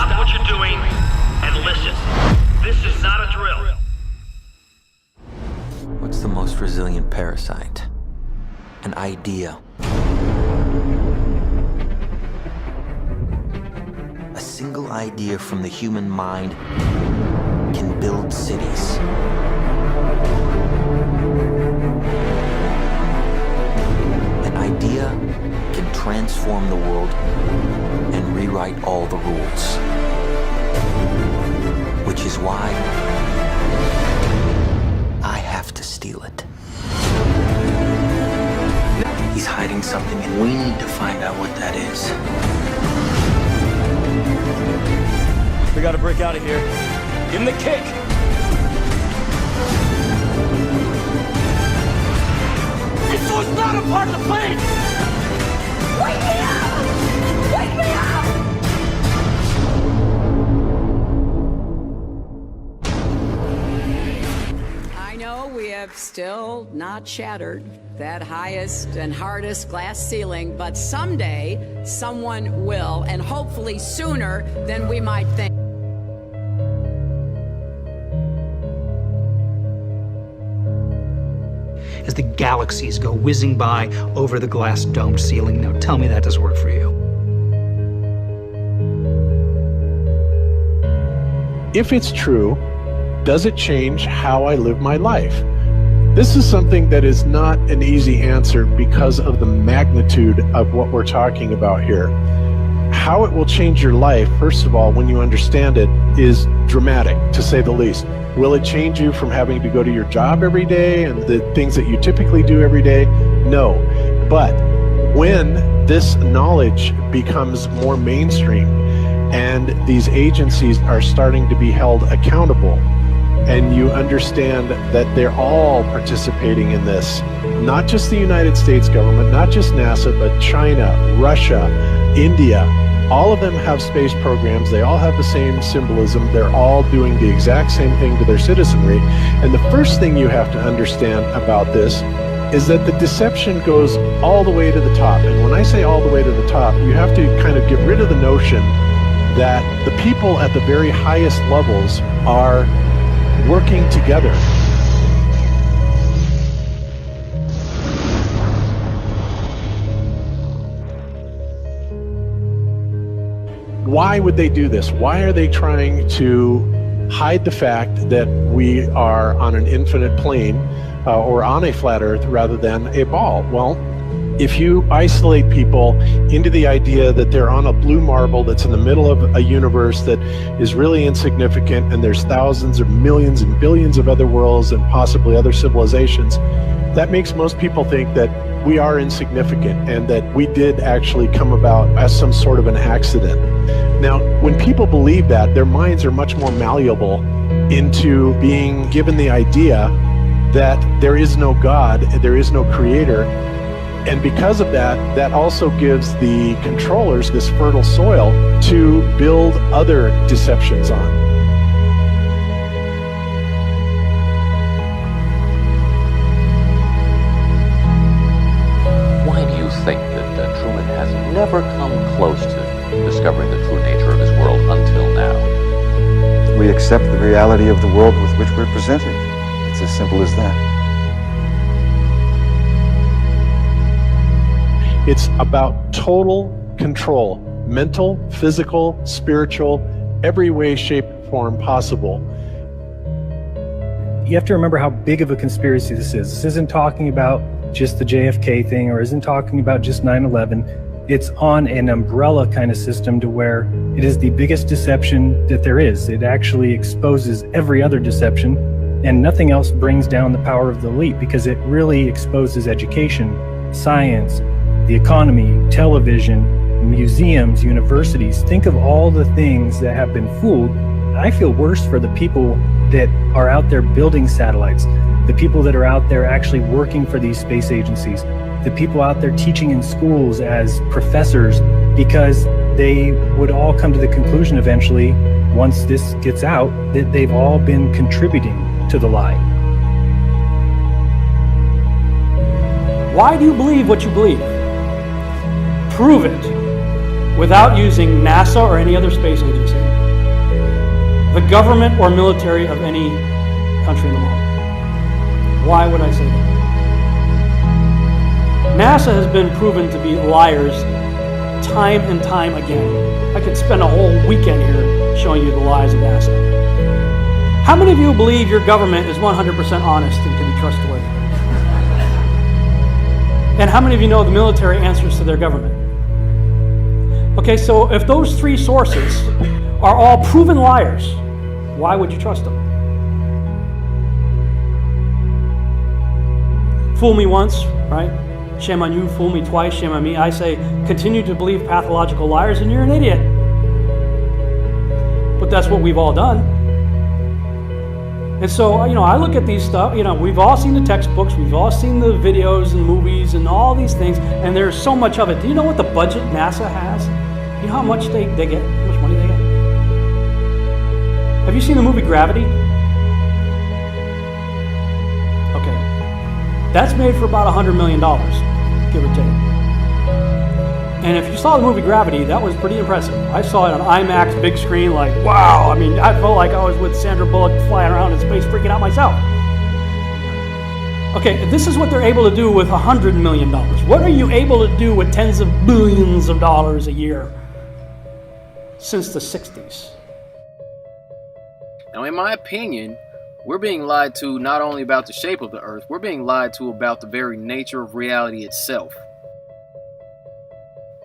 Stop what you're doing and listen. This is not a drill. What's the most resilient parasite? An idea. A single idea from the human mind can build cities. An idea can transform the world and rewrite all the rules. Which is why I have to steal it. He's hiding something and we need to find out what that is. We gotta break out of here. Give him the kick! This was not a part of the plan! Wake me up! Wake me up! I know we have still not shattered that highest and hardest glass ceiling, but someday someone will, and hopefully sooner than we might think. As the galaxies go whizzing by over the glass domed ceiling. Now tell me that doesn't work for you. If it's true, does it change how I live my life? This is something that is not an easy answer because of the magnitude of what we're talking about here. How it will change your life, first of all, when you understand it, is dramatic, to say the least. Will it change you from having to go to your job every day and the things that you typically do every day? No. But when this knowledge becomes more mainstream and these agencies are starting to be held accountable, and you understand that they're all participating in this, not just the United States government, not just NASA, but China, Russia, India, all of them have space programs. They all have the same symbolism. They're all doing the exact same thing to their citizenry. And the first thing you have to understand about this is that the deception goes all the way to the top. And when I say all the way to the top, you have to kind of get rid of the notion that the people at the very highest levels are working together. Why would they do this? Why are they trying to hide the fact that we are on an infinite plane or on a flat earth rather than a ball? Well, if you isolate people into the idea that they're on a blue marble that's in the middle of a universe that is really insignificant and there's thousands or millions and billions of other worlds and possibly other civilizations, that makes most people think that we are insignificant and that we did actually come about as some sort of an accident. Now, when people believe that, their minds are much more malleable into being given the idea that there is no God, there is no creator. And because of that, that also gives the controllers this fertile soil to build other deceptions on. Why do you think that Truman has never come close to discovering the true nature of his world until now? We accept the reality of the world with which we're presented. It's as simple as that. It's about total control, mental, physical, spiritual, every way, shape, form possible. You have to remember how big of a conspiracy this is. This isn't talking about just the JFK thing or isn't talking about just 9/11. It's on an umbrella kind of system to where it is the biggest deception that there is. It actually exposes every other deception, and nothing else brings down the power of the elite because it really exposes education, science, the economy, television, museums, universities. Think of all the things that have been fooled. I feel worse for the people that are out there building satellites, the people that are out there actually working for these space agencies, the people out there teaching in schools as professors, because they would all come to the conclusion eventually, once this gets out, that they've all been contributing to the lie. Why do you believe what you believe? Prove it. without using NASA or any other space agency, the government or military of any country in the world. Why would I say that? NASA has been proven to be liars time and time again. I could spend a whole weekend here showing you the lies of NASA. How many of you believe your government is 100% honest and can be trustworthy? And how many of you know the military answers to their government? Okay, so if those three sources are all proven liars, why would you trust them? Fool me once, right? Shame on you. Fool me twice, shame on me. I say, continue to believe pathological liars and you're an idiot. But that's what we've all done. And so, I look at these stuff, we've all seen the textbooks, we've all seen the videos and movies and all these things, and there's so much of it. Do you know what the budget NASA has? You know how much they get? How much money they get? Have you seen the movie Gravity? Okay. That's made for about $100 million, give or take. And if you saw the movie Gravity, that was pretty impressive. I saw it on IMAX, big screen, like, wow. I mean, I felt like I was with Sandra Bullock flying around in space, freaking out myself. Okay, this is what they're able to do with $100 million. What are you able to do with tens of billions of dollars a year since the 60s? Now, in my opinion, we're being lied to not only about the shape of the Earth, we're being lied to about the very nature of reality itself.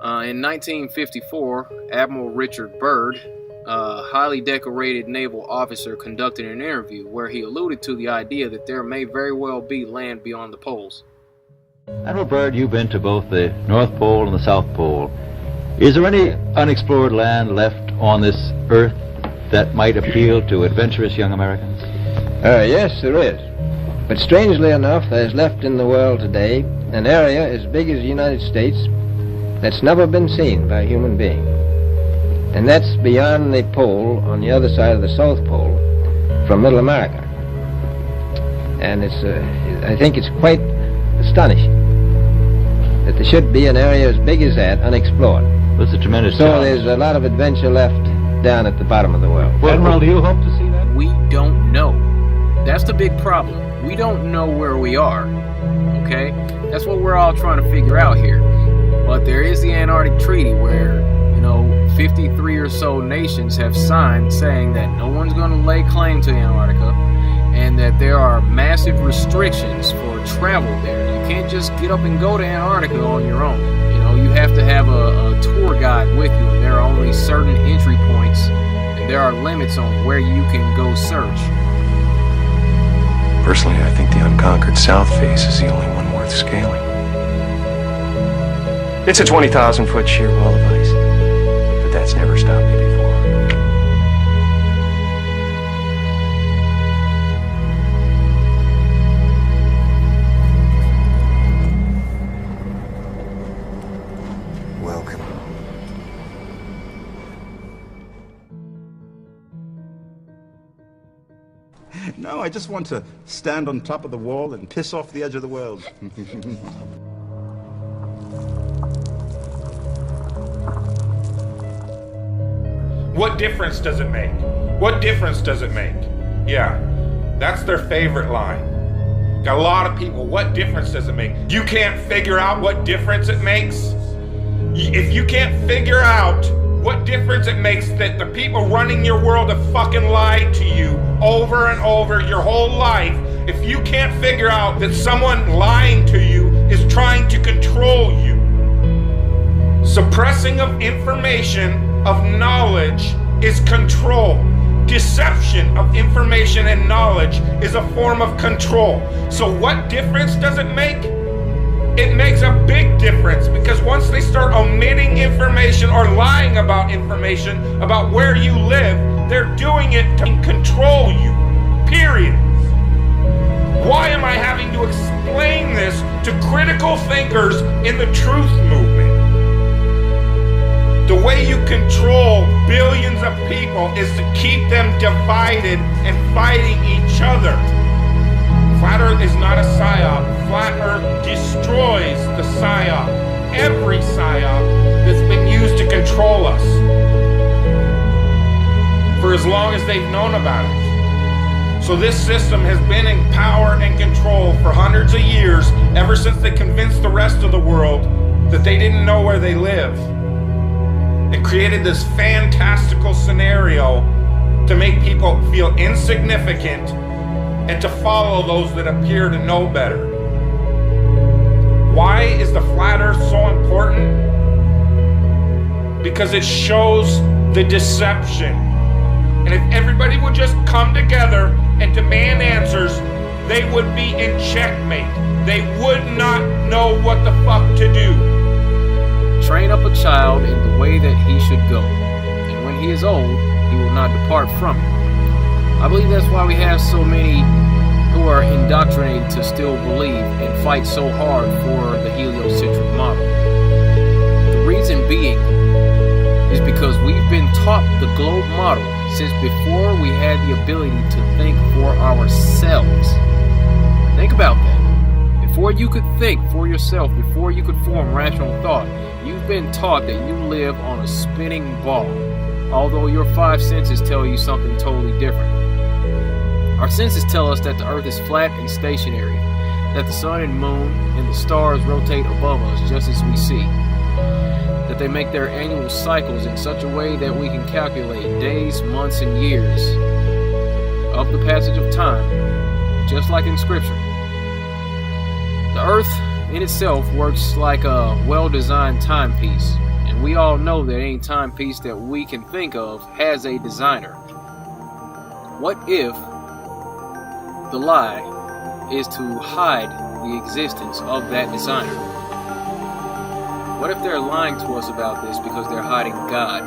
In 1954, Admiral Richard Byrd, a highly decorated naval officer, conducted an interview where he alluded to the idea that there may very well be land beyond the poles. Admiral Byrd, you've been to both the North Pole and the South Pole. Is there any unexplored land left on this Earth that might appeal to adventurous young Americans? Yes, there is. But strangely enough, there's left in the world today an area as big as the United States that's never been seen by a human being. And that's beyond the pole on the other side of the South Pole from Middle America. And I think it's quite astonishing that there should be an area as big as that unexplored. It's a tremendous So challenge. there's a lot of adventure left down at the bottom of the world. Well, Admiral, do you hope to see that? We don't know. That's the big problem. We don't know where we are, okay? That's what we're all trying to figure out here. But there is the Antarctic Treaty where, 53 or so nations have signed saying that no one's going to lay claim to Antarctica and that there are massive restrictions for travel there. You can't just get up and go to Antarctica on your own. You have to have a tour guide with you, and there are only certain entry points, and there are limits on where you can go search. Personally, I think the unconquered south face is the only one worth scaling. It's a 20,000-foot sheer wall of ice, but that's never stopped me before. Welcome. No, I just want to stand on top of the wall and piss off the edge of the world. What difference does it make? What difference does it make? Yeah, that's their favorite line. Got a lot of people, what difference does it make? You can't figure out what difference it makes? If you can't figure out what difference it makes that the people running your world have fucking lied to you over and over your whole life, if you can't figure out that someone lying to you is trying to control you, suppressing of information, of knowledge, is control. Deception of information and knowledge is a form of control. So what difference does it make? It makes a big difference, because once they start omitting information or lying about information about where you live, they're doing it to control you, period. Why am I having to explain this to critical thinkers in the truth movement? The way you control billions of people is to keep them divided and fighting each other. Flat Earth is not a psyop. Flat Earth destroys the psyop. Every psyop that's been used to to control us for as long as they've known about it. So this system has been in power and control for hundreds of years, ever since they convinced the rest of the world that they didn't know where they live. It created this fantastical scenario to make people feel insignificant and to follow those that appear to know better. Why is the flat earth so important? Because it shows the deception. And if everybody would just come together and demand answers, they would be in checkmate. They would not know what the fuck to do. Train up a child in the way that he should go, and when he is old, he will not depart from it. I believe that's why we have so many who are indoctrinated to still believe and fight so hard for the heliocentric model. The reason being is because we've been taught the globe model since before we had the ability to think for ourselves. Think about that. Before you could think for yourself, before you could form rational thought, you've been taught that you live on a spinning ball, although your five senses tell you something totally different. Our senses tell us that the earth is flat and stationary, that the sun and moon and the stars rotate above us just as we see, that they make their annual cycles in such a way that we can calculate days, months, and years of the passage of time, just like in Scripture. The earth in itself works like a well-designed timepiece, and we all know that any timepiece that we can think of has a designer. What if the lie is to hide the existence of that designer? What if they're lying to us about this because they're hiding God?